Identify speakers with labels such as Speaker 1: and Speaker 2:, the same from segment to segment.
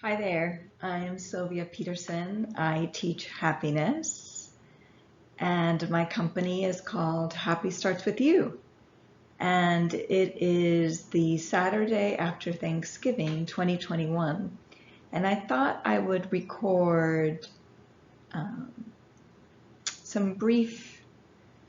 Speaker 1: Hi there, I'm Sylvia Peterson. I teach happiness, and my company is called Happy Starts With You. And it is the Saturday after Thanksgiving 2021. And I thought I would record um, some brief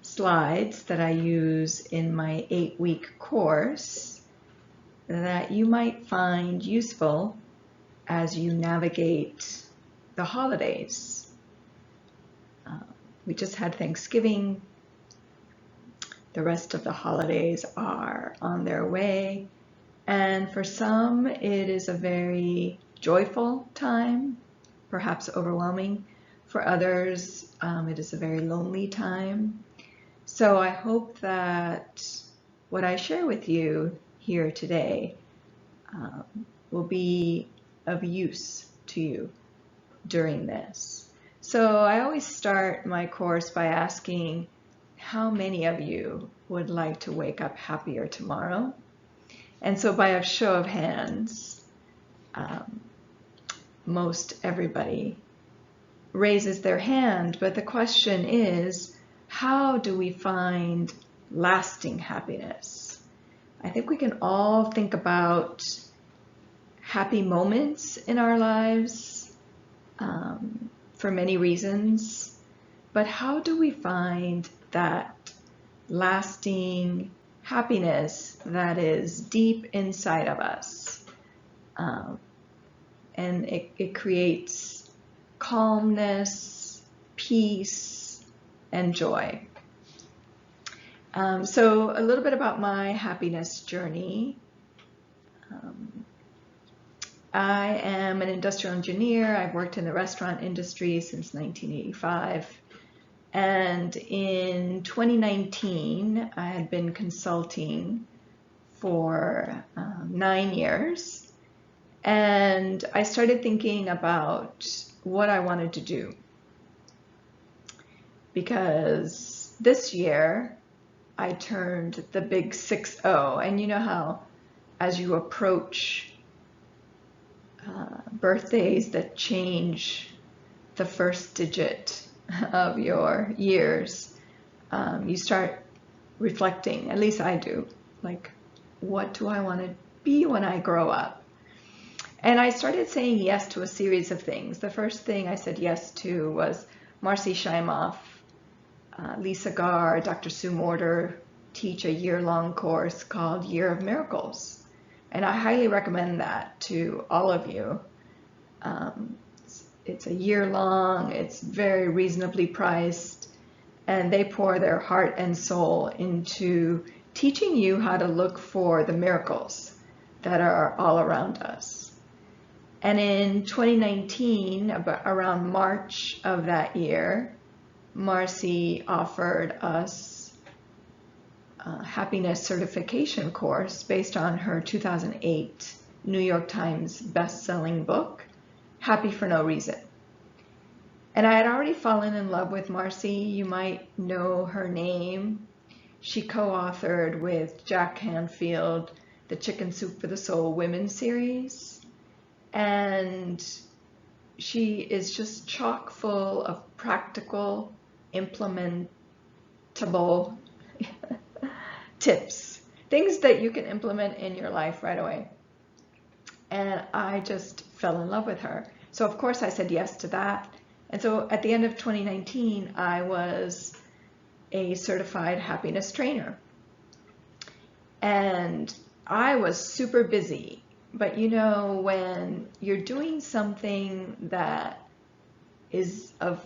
Speaker 1: slides that I use in my 8-week course that you might find useful as you navigate the holidays. We just had Thanksgiving. The rest of the holidays are on their way. And for some, it is a very joyful time, perhaps overwhelming. For others, it is a very lonely time. So I hope that what I share with you here today will be of use to you during this. So I always start my course by asking, how many of you would like to wake up happier tomorrow? And so by a show of hands, most everybody raises their hand, but the question is, how do we find lasting happiness? I think we can all think about happy moments in our lives for many reasons, but how do we find that lasting happiness that is deep inside of us? And it creates calmness, peace, and joy. So a little bit about my happiness journey. I am an industrial engineer. I've worked in the restaurant industry since 1985. And in 2019, I had been consulting for 9 years. And I started thinking about what I wanted to do. Because this year, I turned the big 60. And you know how as you approach birthdays that change the first digit of your years, you start reflecting, at least I do, like, what do I want to be when I grow up? And I started saying yes to a series of things. The first thing I said yes to was Marcy Shimoff, Lisa Garr, Dr. Sue Morter teach a year-long course called Year of Miracles. And I highly recommend that to all of you. It's a year long, it's very reasonably priced, and they pour their heart and soul into teaching you how to look for the miracles that are all around us. And in 2019, around March of that year, Marcy offered us happiness certification course based on her 2008 New York Times best-selling book, Happy for No Reason. And I had already fallen in love with Marcy. You might know her name. She co-authored with Jack Canfield the Chicken Soup for the Soul Women's series. And she is just chock full of practical, implementable tips, things that you can implement in your life right away. And I just fell in love with her. So of course I said yes to that. And so at the end of 2019, I was a certified happiness trainer. And I was super busy. But you know, when you're doing something that is of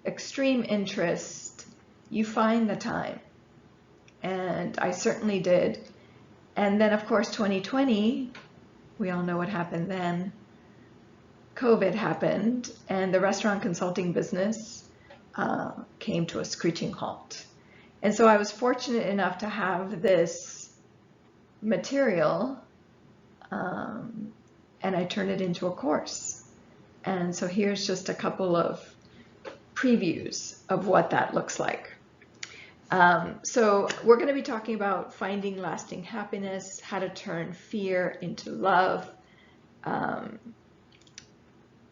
Speaker 1: extreme interest, you find the time. And I certainly did. And then of course 2020, we all know what happened then. COVID happened, and the restaurant consulting business came to a screeching halt. And so I was fortunate enough to have this material, and I turned it into a course. And so here's just a couple of previews of what that looks like. So we're going to be talking about finding lasting happiness, how to turn fear into love,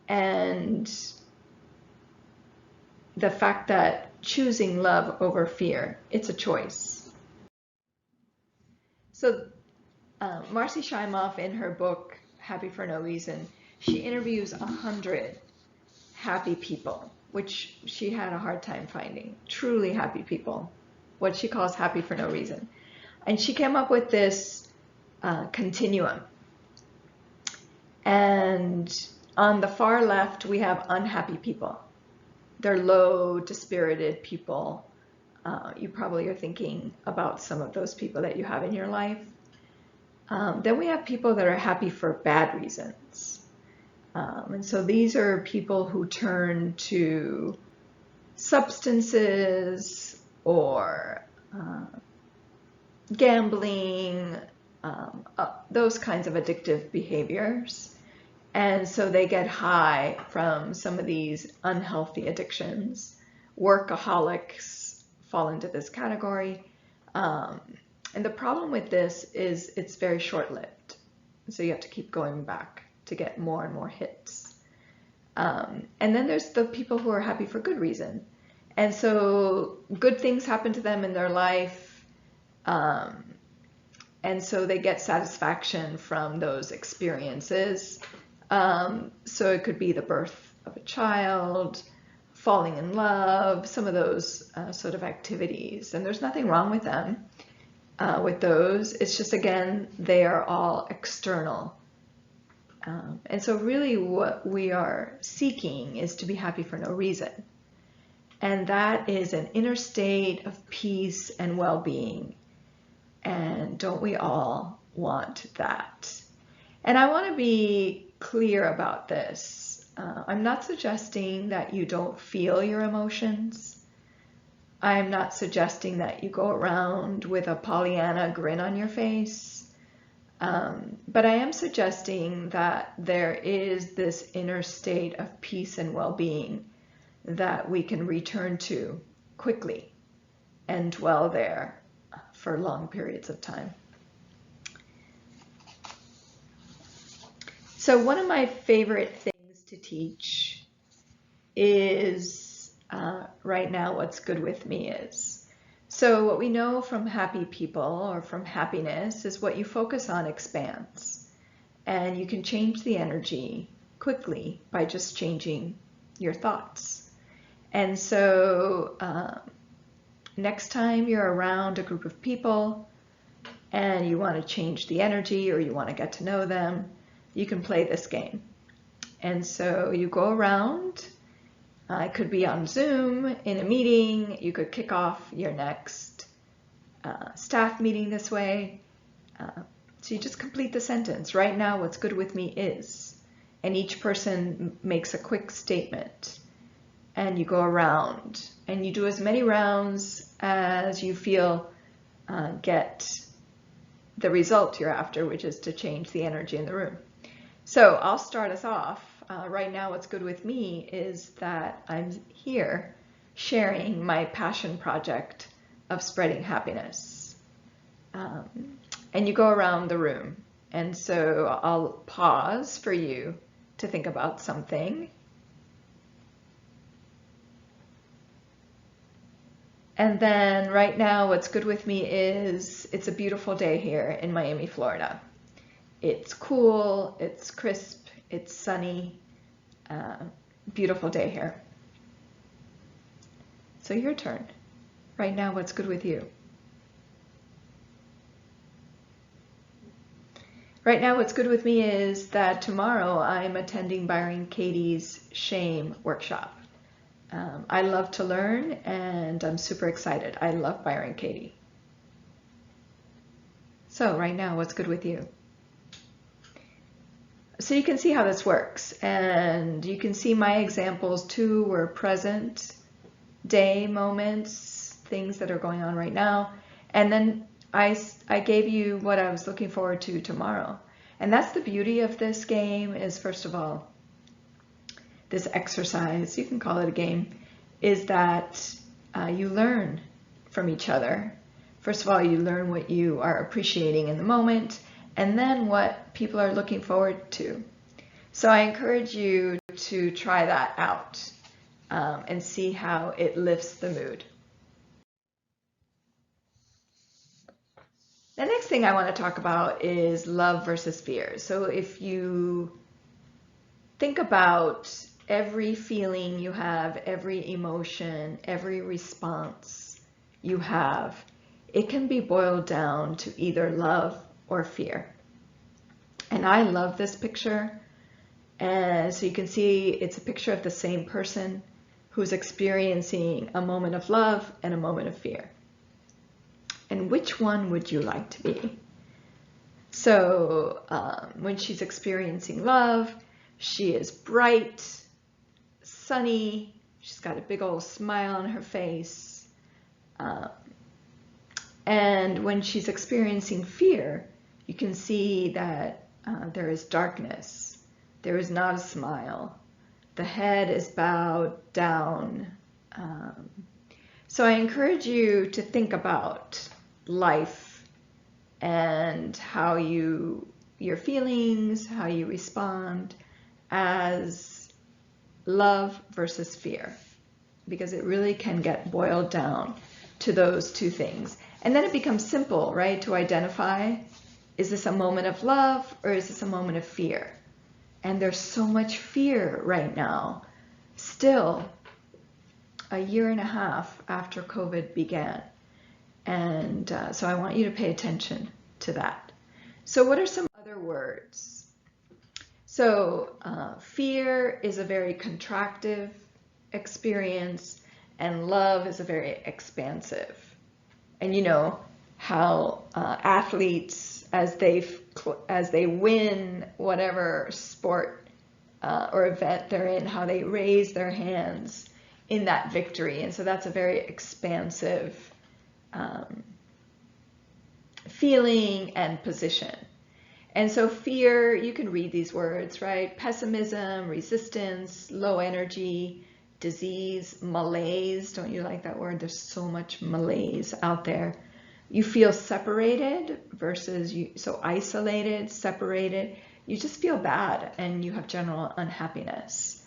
Speaker 1: and the fact that choosing love over fear, it's a choice. So Marcy Shimoff, in her book, Happy for No Reason, she interviews 100 happy people, which she had a hard time finding, truly happy people, what she calls happy for no reason. And she came up with this continuum. And on the far left, we have unhappy people. They're low, dispirited people. You probably are thinking about some of those people that you have in your life. Then we have people that are happy for bad reasons. And so these are people who turn to substances or gambling, those kinds of addictive behaviors. And so they get high from some of these unhealthy addictions. Workaholics fall into this category. And the problem with this is it's very short-lived. So you have to keep going back to get more and more hits. And then there's the people who are happy for good reason. And so good things happen to them in their life. And so they get satisfaction from those experiences. So it could be the birth of a child, falling in love, some of those sort of activities. And there's nothing wrong with them, with those. It's just, again, they are all external. And so really what we are seeking is to be happy for no reason. And that is an inner state of peace and well-being. And don't we all want that? And I want to be clear about this. I'm not suggesting that you don't feel your emotions. I'm not suggesting that you go around with a Pollyanna grin on your face. But I am suggesting that there is this inner state of peace and well-being that we can return to quickly and dwell there for long periods of time. So one of my favorite things to teach is right now what's good with me is. So what we know from happy people or from happiness is what you focus on expands. And you can change the energy quickly by just changing your thoughts. And so next time you're around a group of people and you want to change the energy or you want to get to know them, you can play this game. And so you go around. It could be on Zoom, in a meeting. You could kick off your next staff meeting this way. So you just complete the sentence. Right now, what's good with me is. And each person makes a quick statement. And you go around. And you do as many rounds as you feel get the result you're after, which is to change the energy in the room. So I'll start us off. Right now, what's good with me is that I'm here sharing my passion project of spreading happiness. And you go around the room. And so I'll pause for you to think about something. And then right now, what's good with me is it's a beautiful day here in Miami, Florida. It's cool, it's crisp, it's sunny, beautiful day here. So your turn. Right now, what's good with you? Right now, what's good with me is that tomorrow I'm attending Byron Katie's Shame workshop. I love to learn and I'm super excited. I love Byron Katie. So right now, what's good with you? So you can see how this works, and you can see my examples too were present day moments, things that are going on right now, and then I gave you what I was looking forward to tomorrow. And that's the beauty of this game is, first of all, this exercise, you can call it a game, is that you learn from each other. First of all, you learn what you are appreciating in the moment, and then what people are looking forward to. So I encourage you to try that out and see how it lifts the mood. The next thing I want to talk about is love versus fear. So if you think about every feeling you have, every emotion, every response you have, it can be boiled down to either love or fear. And I love this picture. And so you can see it's a picture of the same person who's experiencing a moment of love and a moment of fear. And which one would you like to be? So when she's experiencing love, she is bright, sunny, she's got a big old smile on her face. And when she's experiencing fear, you can see that there is darkness. There is not a smile. The head is bowed down. So I encourage you to think about life and how your feelings, how you respond as love versus fear, because it really can get boiled down to those two things. And then it becomes simple, right, to identify, is this a moment of love or is this a moment of fear? And there's so much fear right now, still a year and a half after COVID began. And so I want you to pay attention to that. So what are some other words? So fear is a very contractive experience, and love is a very expansive. And you know how athletes, as they win whatever sport or event they're in, how they raise their hands in that victory. And so that's a very expansive feeling and position. And so fear, you can read these words, right? Pessimism, resistance, low energy, disease, malaise. Don't you like that word? There's so much malaise out there. You feel separated versus so isolated, separated. You just feel bad and you have general unhappiness.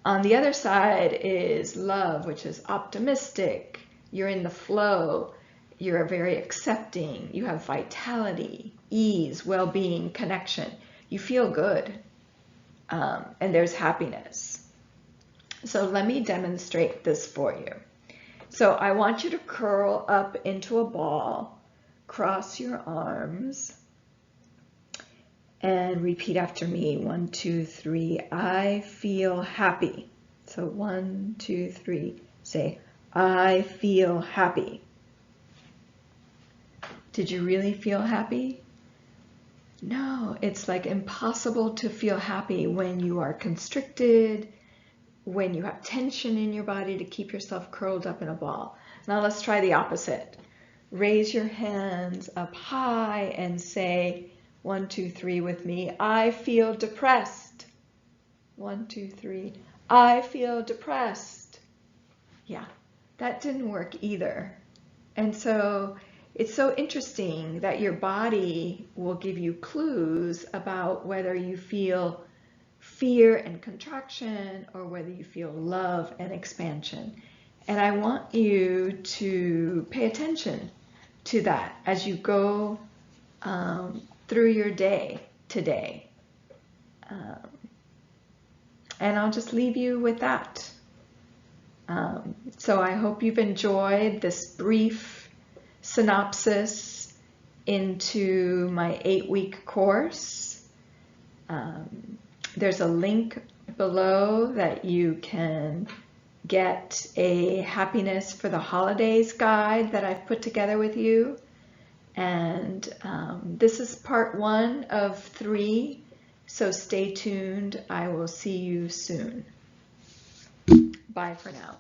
Speaker 1: On the other side is love, which is optimistic. You're in the flow. You're very accepting. You have vitality, ease, well-being, connection. You feel good. And there's happiness. So let me demonstrate this for you. So I want you to curl up into a ball, cross your arms, and repeat after me. 1, 2, 3. I feel happy. So 1, 2, 3. Say, I feel happy. Did you really feel happy? No, it's like impossible to feel happy when you are constricted, when you have tension in your body to keep yourself curled up in a ball. Now let's try the opposite. Raise your hands up high and say 1, 2, 3 with me. I feel depressed. 1, 2, 3. I feel depressed. Yeah, that didn't work either. And so it's so interesting that your body will give you clues about whether you feel fear and contraction or whether you feel love and expansion. And I want you to pay attention to that as you go through your day today. And I'll just leave you with that. So I hope you've enjoyed this brief synopsis into my 8-week course. There's a link below that you can get a happiness for the holidays guide that I've put together with you. And this is part 1 of 3, so stay tuned. I will see you soon. Bye for now.